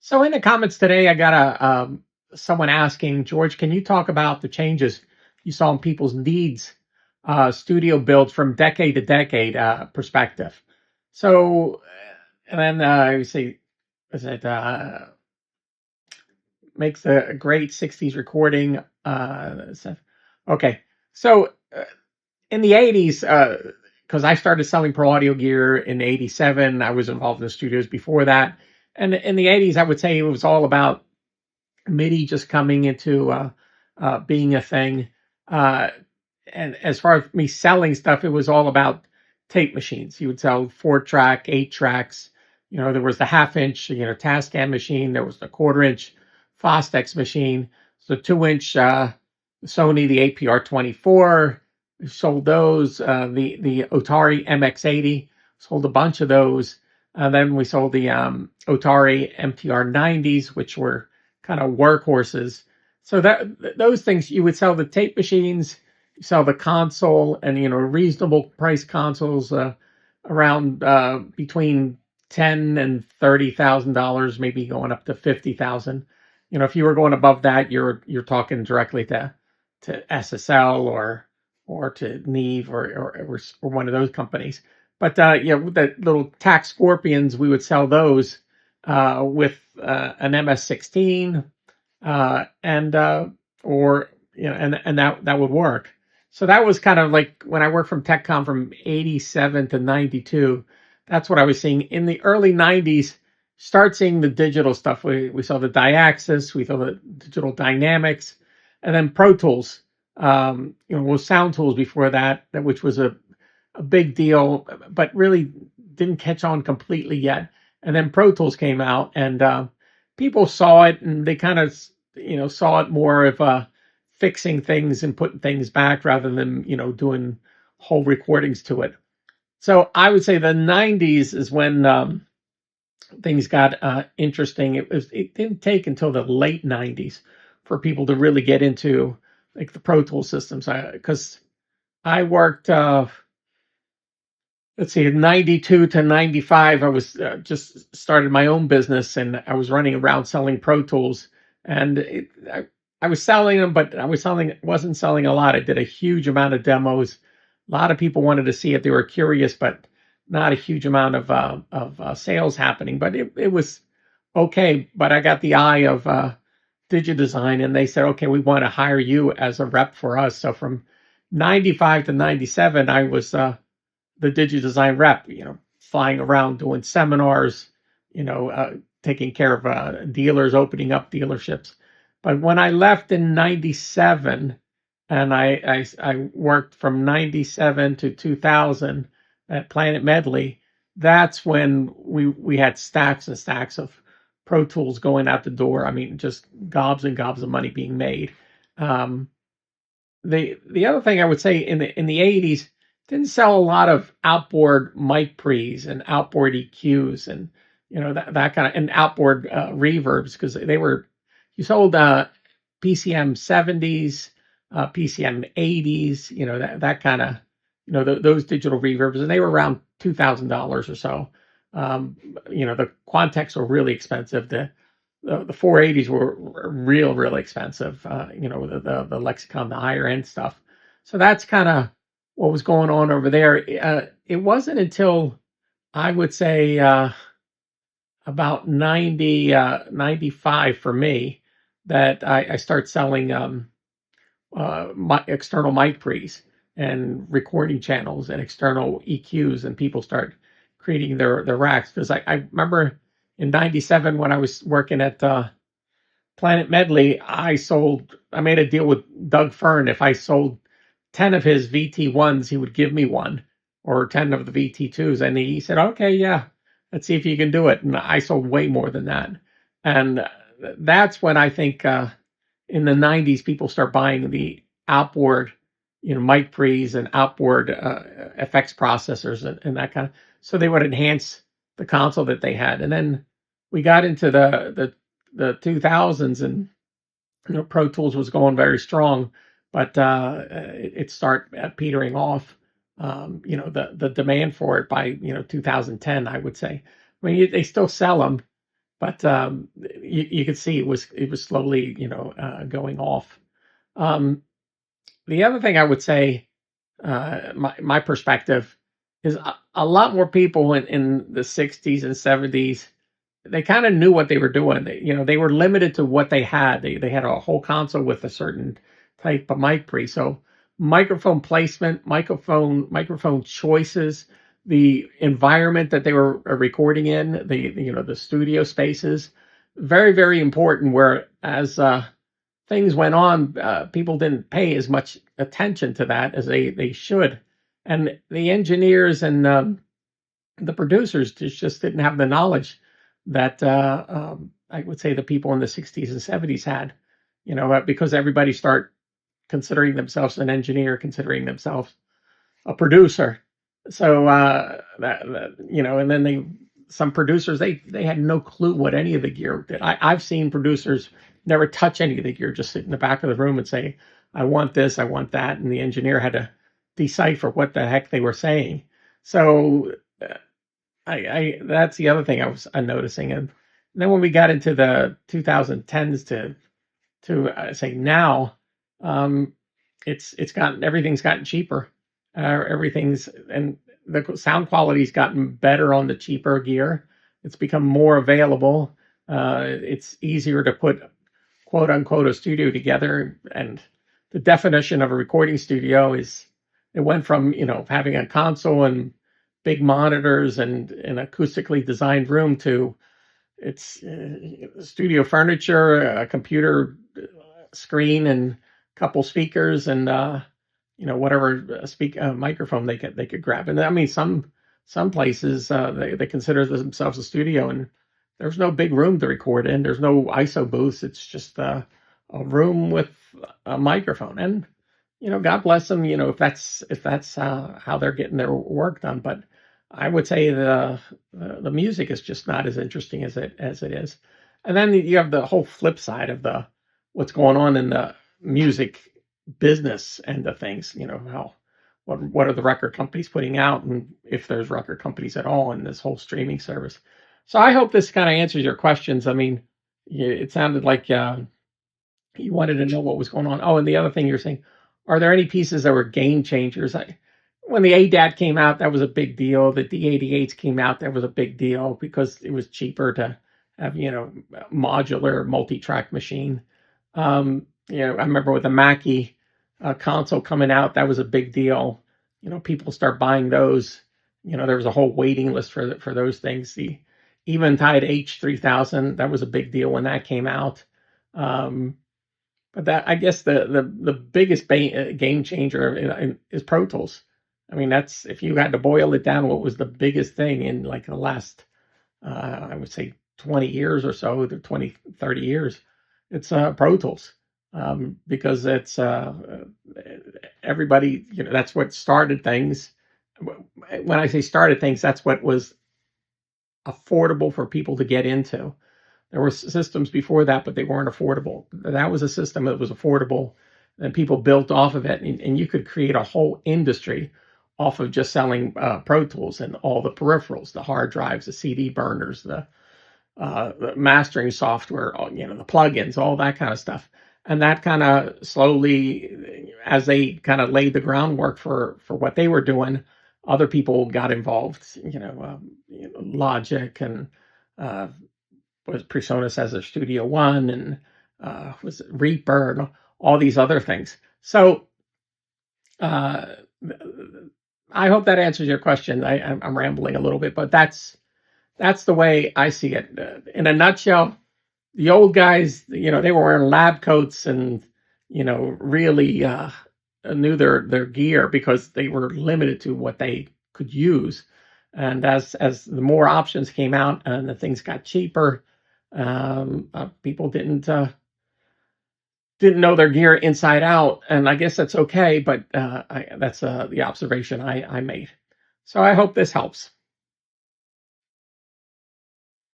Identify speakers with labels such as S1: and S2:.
S1: So in the comments today, I got someone asking, George, can you talk about the changes you saw in people's needs, studio builds from decade to decade perspective? So, and then you see, is it makes a great '60s recording? Okay, so in the '80s, because I started selling pro audio gear in '87, I was involved in the studios before that, and in the '80s, I would say it was all about MIDI just coming into being a thing. Uh, and as far as me selling stuff, it was all about tape machines. You would sell 4 track, 8 tracks. There was the half-inch, Tascam machine. There was the quarter-inch Fostex machine. So 2 inch Sony, the APR 24. We sold those. The Otari MX80. Sold a bunch of those. Then we sold the Otari MTR 90s, which were kind of workhorses. So those things you would sell the tape machines, you sell the console, and reasonable price consoles around between $10,000 and $30,000, maybe going up to 50,000. If you were going above that, you're talking directly to SSL or to Neve or one of those companies. But the little tack Scorpions, we would sell those with an MS-16, and or and that would work. So that was kind of like when I worked from TechCom from '87 to '92. That's what I was seeing in the early '90s. Start seeing the digital stuff. We saw the Diaxis, we saw the Digital Dynamics, and then Pro Tools. Was Sound Tools before that, which was a big deal, but really didn't catch on completely yet. And then Pro Tools came out, and people saw it, and they kind of saw it more of fixing things and putting things back rather than doing whole recordings to it. So I would say the '90s is when things got interesting. It didn't take until the late '90s for people to really get into like the Pro Tools systems, because I worked. Let's see, 92 to 95, I was just started my own business, and I was running around selling Pro Tools, and I was selling them, but wasn't selling a lot. I did a huge amount of demos. A lot of people wanted to see it. They were curious, but not a huge amount of sales happening, but it was okay. But I got the eye of DigiDesign, and they said, okay, we want to hire you as a rep for us. So from 95 to 97, I was the DigiDesign rep, flying around doing seminars, taking care of dealers, opening up dealerships. But when I left in '97, and I worked from '97 to 2000 at Planet Medley, that's when we had stacks and stacks of Pro Tools going out the door. I mean, just gobs and gobs of money being made. Um, the other thing I would say in the '80s, didn't sell a lot of outboard mic pre's and outboard EQs and that kind of, and outboard reverbs, because you sold PCM 70s, PCM 80s, that kind of, those digital reverbs, and they were around $2,000 or so. The Quantex were really expensive. The 480s were really expensive. The Lexicon, the higher end stuff. So that's kind of what was going on over there. It wasn't until I would say about 95 for me that I start selling my external mic pre's and recording channels and external EQs, and people start creating their racks. Because I remember in '97 when I was working at Planet Medley, I made a deal with Doug Fern. If I sold 10 of his VT1s, he would give me one, or 10 of the VT2s. And he said, okay, yeah, let's see if you can do it. And I sold way more than that. And that's when I think in the '90s, people start buying the outboard, mic pre's and outboard FX processors and that kind of, so they would enhance the console that they had. And then we got into the 2000s, and Pro Tools was going very strong, but it started petering off. The demand for it by 2010, I would say. I mean, they still sell them, but you could see it was slowly, going off. Um, the other thing I would say, my perspective is a lot more people in the 60s and 70s, they kind of knew what they were doing. They were limited to what they had. They had a whole console with a certain type of mic pre. So microphone placement, microphone choices, the environment that they were recording in, the studio spaces, very, very important. Whereas things went on, people didn't pay as much attention to that as they should, and the engineers and the producers just didn't have the knowledge that I would say the people in the 60s and 70s had, because everybody start considering themselves an engineer, considering themselves a producer. So and then some producers they had no clue what any of the gear did. I've seen producers never touch any of the gear, just sit in the back of the room and say, "I want this, I want that," and the engineer had to decipher what the heck they were saying. So I that's the other thing I was noticing. And then when we got into the 2010s to say now, um, everything's gotten cheaper. And the sound quality's gotten better on the cheaper gear. It's become more available. It's easier to put quote unquote a studio together, and the definition of a recording studio is it went from having a console and big monitors and an acoustically designed room to it's studio furniture, a computer screen, and a couple speakers, and whatever microphone they could grab. And I mean, some places they consider themselves a studio, and there's no big room to record in. There's no ISO booths. It's just a room with a microphone. And God bless them. If that's how they're getting their work done. But I would say the music is just not as interesting as it is. And then you have the whole flip side of what's going on in the music business end of things. What are the record companies putting out, and if there's record companies at all in this whole streaming service. So I hope this kind of answers your questions. I mean, it sounded like you wanted to know what was going on. Oh, and the other thing you're saying, are there any pieces that were game changers? When the ADAT came out, that was a big deal. The D88s came out, that was a big deal because it was cheaper to have, modular multi-track machine. I remember with the Mackie console coming out, that was a big deal. People start buying those. There was a whole waiting list for those things. The Eventide H3000, that was a big deal when that came out. But that, I guess, the biggest game changer is Pro Tools. I mean, that's, if you had to boil it down, what was the biggest thing in like the last, I would say 20 years or so, 20, 30 years, it's Pro Tools. Because it's everybody, that's what started things. When I say started things, that's what was affordable for people to get into. There were systems before that, but they weren't affordable. That was a system that was affordable, and people built off of it. And you could create a whole industry off of just selling Pro Tools and all the peripherals, the hard drives, the CD burners, the mastering software, the plugins, all that kind of stuff. And that kind of slowly, as they kind of laid the groundwork for what they were doing, other people got involved. Logic and was PreSonus as a Studio One, and was Reaper, and all these other things. So I hope that answers your question. I'm rambling a little bit, but that's the way I see it. In a nutshell, the old guys, they were wearing lab coats and, really knew their gear because they were limited to what they could use. And as the more options came out and the things got cheaper, people didn't know their gear inside out. And I guess that's okay, but that's the observation I made. So I hope this helps.